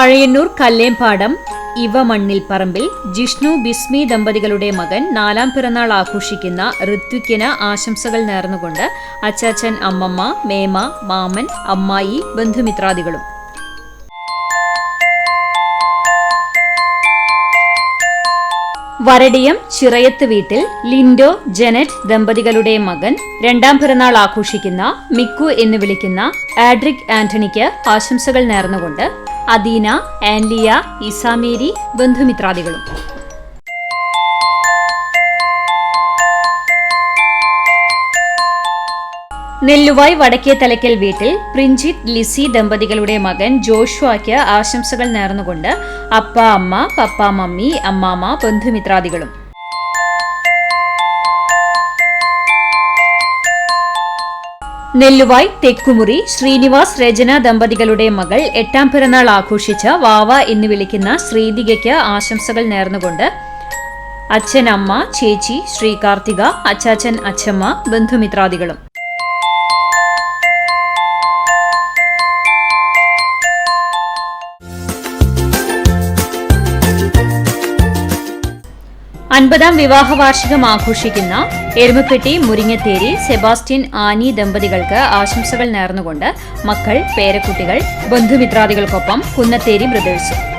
പഴയന്നൂർ കല്ലേമ്പാടം ഇവ മണ്ണിൽ പറമ്പിൽ ജിഷ്ണു ബിസ്മി ദമ്പതികളുടെ മകൻ 4ാം പിറന്നാൾ ആഘോഷിക്കുന്ന ഋത്വിക്കിന് ആശംസകൾ നേർന്നുകൊണ്ട് അച്ചാച്ചൻ, അമ്മമ്മ, മേമ, മാമൻ, അമ്മായി, ബന്ധുമിത്രാദികളും. വരടിയം ചിറയത്ത് വീട്ടിൽ ലിൻഡോ ജനറ്റ് ദമ്പതികളുടെ മകൻ 2ാം പിറന്നാൾ ആഘോഷിക്കുന്ന മിക്കു എന്ന് വിളിക്കുന്ന ആഡ്രിക് ആന്റണിക്ക് ആശംസകൾ നേർന്നുകൊണ്ട് അദീന, ആൻലിയ, ഇസാമേരി, ബന്ധുമിത്രാദികളും. നെല്ലുവായ് വടക്കേ തലയ്ക്കൽ വീട്ടിൽ പ്രിഞ്ചിത് ലിസി ദമ്പതികളുടെ മകൻ ജോഷുവയ്ക്ക് ആശംസകൾ നേർന്നുകൊണ്ട് അപ്പ, അമ്മ, പപ്പ, മമ്മി, അമ്മാമ്മ, ബന്ധുമിത്രാദികളും. നെല്ലുവായ് തെക്കുമുറി ശ്രീനിവാസ് രചന ദമ്പതികളുടെ മകൾ 8ാം പിറന്നാൾ ആഘോഷിച്ച വാവ എന്ന് വിളിക്കുന്ന ശ്രീദികയ്ക്ക് ആശംസകൾ നേർന്നുകൊണ്ട് അച്ഛൻ, അമ്മ, ചേച്ചി, ശ്രീകാർത്തിക, അച്ചാച്ചൻ, അച്ഛമ്മ, ബന്ധുമിത്രാദികളും. അൻപതാം വിവാഹ വാർഷികം ആഘോഷിക്കുന്ന എരുമപ്പെട്ടി മുരിങ്ങത്തേരി സെബാസ്റ്റ്യൻ, ആനി ദമ്പതികൾക്ക് ആശംസകൾ നേർന്നുകൊണ്ട് മക്കൾ, പേരക്കുട്ടികൾ, ബന്ധുമിത്രാദികൾക്കൊപ്പം കുന്നത്തേരി ബ്രദേഴ്സും.